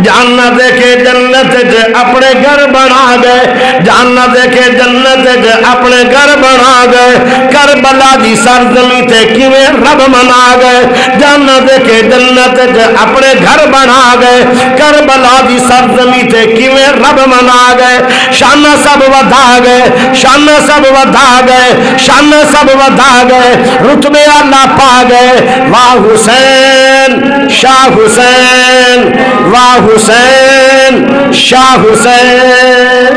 جان نہ دیکھے جنت اپنے گھر بنا گئے، جان نہ دیکھے جنت اپنے گھر بنا گئے، کربلا دی سرزمی تے کیویں رب منا گئے، جان نہ دیکھے جنت اپنے گھر بنا گئے، کربلا دی سرزمی تے کیویں رب منا گئے، شان سب ودا گئے، شان سب ودا گئے، شان سب ودا گئے، رتبے اللہ پا گئے، واہ حسین شاہ حسین، واہ حسین شاہ حسین،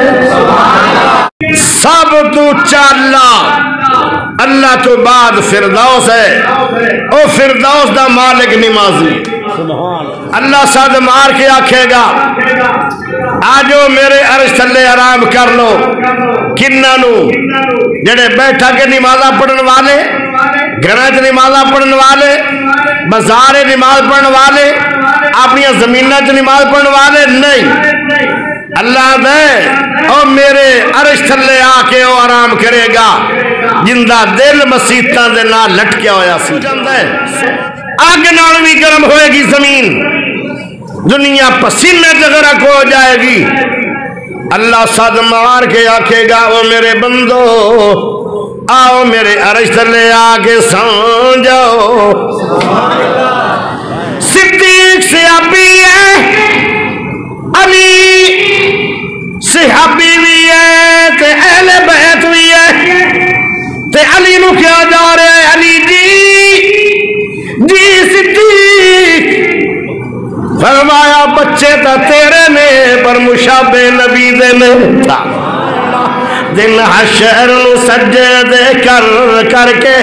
سب تو چالا اللہ تو بعد فردوس ہے، او فردوس دا مالک نمازی، اللہ صد مار کے آکھے گا آجو میرے عرش تھلے آرام کر لو، کنانو جڑے بیٹھا کے نمازہ پڑھن والے، گھرانچ نمازہ پڑھن والے، بازار نماز پڑھن والے، اپنی زمینہ چ نماز پڑھن والے نہیں، اللہ دے او میرے عرش تھلے آ کے او آرام کرے گا جندہ دل مسیطان دے نہ لٹکیا ہویا سی، آگ نال بھی گرم ہوئے گی زمین، دنیا پسینے جگرک ہو جائے گی، اللہ صد مار کے آکھے گا او میرے بندو آؤ میرے عرش تلے آگے سو جاؤ، صدیق صحابی ہے، علی صحابی بھی ہے، تے اہل بیت بھی ہے، تے علی نو کیا جا رہے ہیں، علی جی صدیق، فرمایا بچے تا تیرے نے پر مشابہ نبی دے نے، دن حشر نو سجدے کر کر کے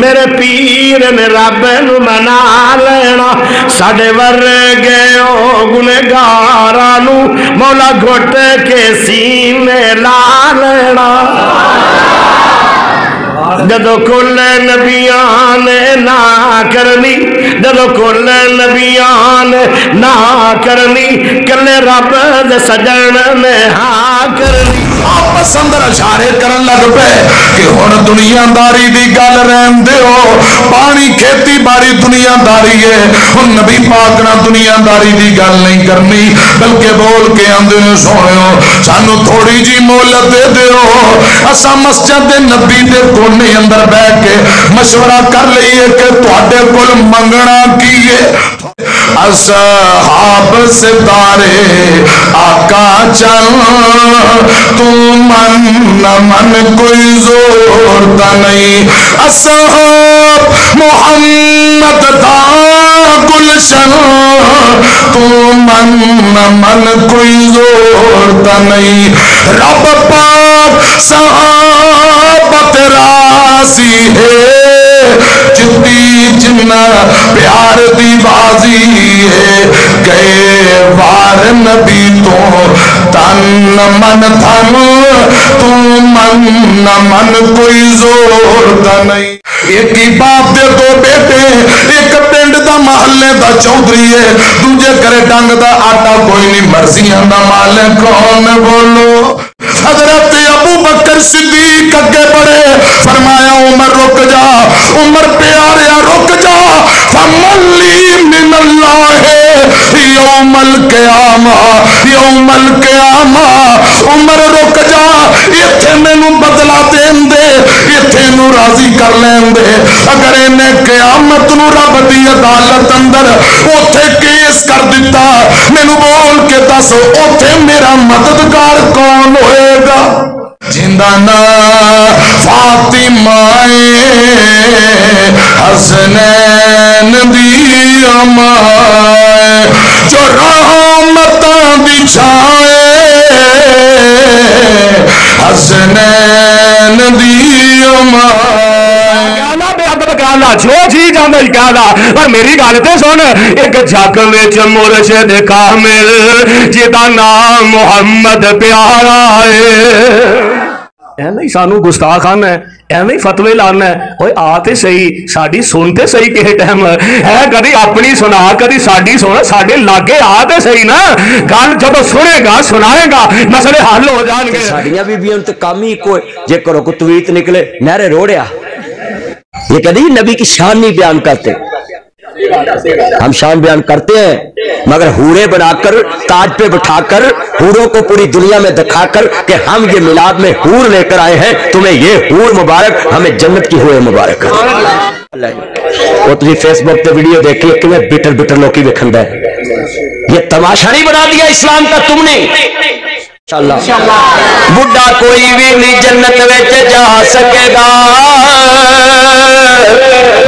میرے پیر نے رب نو منا لینا، ساڑے ورگے او گنہگارانو مولا گھٹ کے سینے لا لینا، جدو کل نبیان نہ کرنی، جدو کل نبیان نہ کرنی، کلے رب دے سجن نے ہاں کرنی، آپس اندر اشارے کرن لگ پے کہ ہن دنیا داری دی گل رہن دیو، پانی کھیتی باری دنیا داری ہے، ہن نبی پاک نہ دنیا داری دی گل نہیں کرنی، بلکہ بول کے آندے نے سونیو سانو تھوڑی جی مہلت دے دیو، اسا مسجد نبی دے کونے اندر بیٹھ کے مشورہ کر لئیے کہ تواڈے کول منگنا کیے، اصحاب ستارے آقا چل تو من نہ من کوئی زور تا نہیں، اصحاب محمد دا گلشن تو من نہ من کوئی زور تا نہیں، رب پاک صحابت راسی ہے، جتی جنہ پیار دی بازی ہے، گئے وار نبی تو تن من تھن تو من نہ من کوئی زور دا نہیں، ایک ہی باپ دے دو بیٹے، ایک پنڈ دا محلے دا چودھری ہے، دوجے کرے ڈنگ دا آٹا کوئی نہیں، مرضیاں دا مالک کون بولو، حضرت ابو بکر صدیق اگے بڑھے، فرمایا عمر رک جا، عمر پیاریا رک جا، فملی من اللہ یوم القیامہ، یوم القیامہ، عمر رک جا، ایتھے میں نو بدلا دین دے، ایتھے نو راضی کر لین دے، اگر انہیں قیامت نو رب دی عدالت اندر اوتھے کیس کر دیتا، میں نو بول کے دس اوتھے میرا مددگار کون ہوئے گا، جندانا فاطمہ حسنین دی امائے، جو رحمتاں دی چھائے حسنین دی امائے، جو جی جانا ہی کہنا، پر میری گالتے سن، ایک جھاک وچ مرشد کامل جدا نام محمد پیارا ہے، ایویں سانو گستاخان ہے، ایویں فتوے لانا ہے، اوے آتے صحیح، ساڈی سنتے صحیح کہے ٹائم ہے، کدی اپنی سنا کدی ساڈی سنا، ساڈے لاگے آتے صحیح نا، گل جب سنے گا سنائے گا مسئلے حل ہو جان گے، ساڈیاں بیبیاں تے کام ہی کوئی، جے کرو کو تویت نکلے نہرے روڑیا، یہ کدی نبی کی شان نہیں بیان کرتے، हम शान बयान करते हैं, मगर हूरे बनाकर ताज पे बिठाकर हूरों को पूरी दुनिया में दिखाकर कि हम ये मिलाद में हूर लेकर आए हैं, तुम्हें ये हूर मुबारक, हमें जन्नत की हूर मुबारक। वो तुझे फेसबुक पे वीडियो देखी कि मैं बिटर बिटर लोग वेखंदा है, ये तमाशा नहीं बना दिया इस्लाम का तुमने। बुढ़ा कोई भी नहीं जन्नत में जा सकेगा,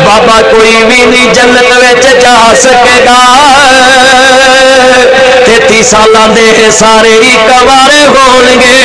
बाबा कोई भी नहीं जन्नत में जा सकेगा, 33 साल दे सारे ही कवारे होंगे।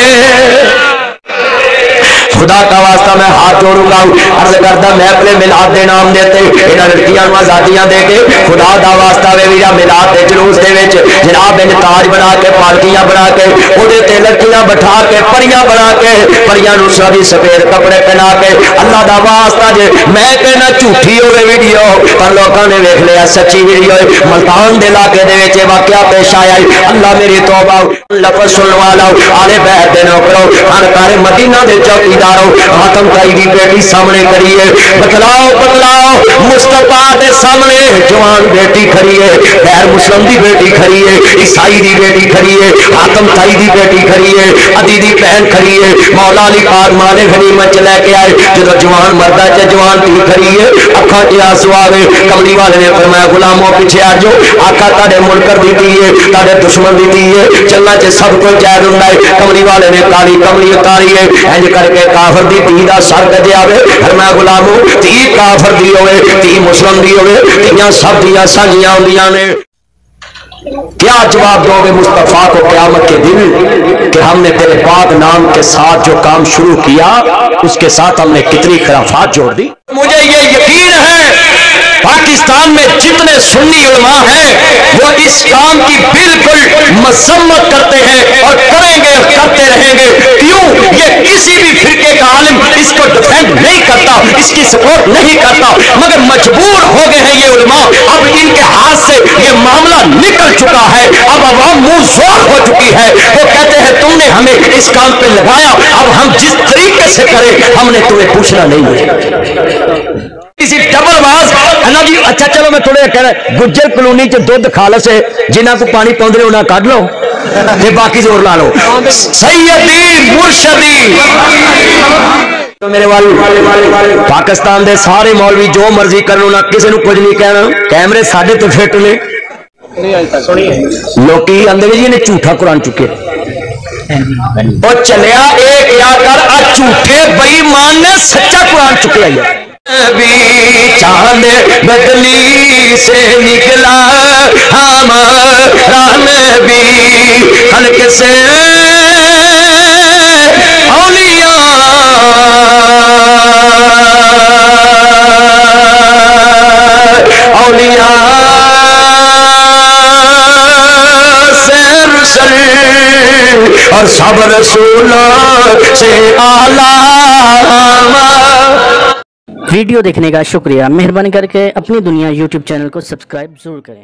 खुदा का वास्ता मैं हाथ जोड़ूंगा, अर्ज करदा मैं अपने मिलाद दे नाम देते इन्हां लड़कियां नूं आजादियां दे के खुदा दा वास्ता वे वीरा मिलाद दे जुलूस दे विच जनाब इन ताज बना के पालकियां बना के ओदे ते लड़कियां बैठा के परियां बना के परियां नूं सभी सफेद कपड़े पहना के अल्लाह दा वास्ता जे मैं कहना झूठी होवे वीडियो पर लोकां ने वेख लिया सच्ची वीडियो। मुल्तान दे इलाके दे विच वाकया पेश आया, अल्लाह मेरी तौबा लफ्ज़ सुनने वाला आले बैत दे नौकरो खानकारे मदीना दे चौकीदार आतम ताई की बेटी सामने खड़ी है, बतलाओ बतलाओ मुस्तफा के सामने जवान बेटी खड़ी है, गैर मुस्लिम की बेटी खड़ी है, ईसाई की बेटी खड़ी है, आतम ताई की बेटी खड़ी है, अदी की बहन खड़ी है, मौला अली पाक माने गनीमत च लैके आए जो जवान मर्दा च जवान धी खड़ी है, अखा च आंसू आ गए। कमली वाले ने फरमाया गुलामों पीछे आ जाओ, आका ताड़े मुनकर दी धी है, ताड़े दुश्मन दी धी है, चलना च सब कुछ जायज हुंदा है। कमली वाले ने काली कमली उतारी है, इंज करके काफर दी धी दा सर कजे आवे, फरमाया गुलामो धी काफर दी होवे धी मुस्लिम दी होवे धीयां सब दियां साझियां हुंदियां ने। क्या जवाब दोगे मुस्तफा को क़यामत के दिन कि हमने तेरे पाक नाम के साथ जो काम शुरू किया उसके साथ हमने कितनी खराफात जोड़ दी। मुझे ये यकीन है पाकिस्तान में जितने सुन्नी उलमा हैं वो इस काम की बिल्कुल मजम्मत करते हैं और करेंगे और करते रहेंगे। क्यों? ये किसी भी फिरके का आलिम इसको डिफेंड नहीं करता, इसकी सपोर्ट नहीं करता, मगर मजबूर हो गए हैं ये उलमा। अब इनके हाथ से ये मामला निकल चुका है, अब अवाम मुंह ज़ोर हो चुकी है। वो कहते हैं तुमने हमें इस काम पे लगाया, अब हम जिस तरीके से करें हमने तुम्हें पूछना नहीं है। किसी डबल बाज है ना जी। अच्छा चलो मैं थोड़े कह रहा गुज्जर कॉलोनी च दुध खालस है जिन्हों को पानी पाउंदे उन्हें कढ़ लो ते बाकी जोर ला लो। सैयदी मुर्शदी तो मेरे वाल पाकिस्तान दे सारे मौलवी जो मर्जी करन उन्हें किसी को कुछ नहीं कहना, कैमरे साढ़े तो फिट ने लोकी आंदे जी ने झूठा कुरान चुके और चलिया एक या कर झूठे बेईमान ने सच्चा कुरान चुके आई भी चांद बदली से निकला हमारा नबी हल्के से औलिया औलिया से रुसल और सब रसूलों से आला। वीडियो देखने का शुक्रिया। मेहरबानी करके अपनी दुनिया यूट्यूब चैनल को सब्सक्राइब जरूर करें।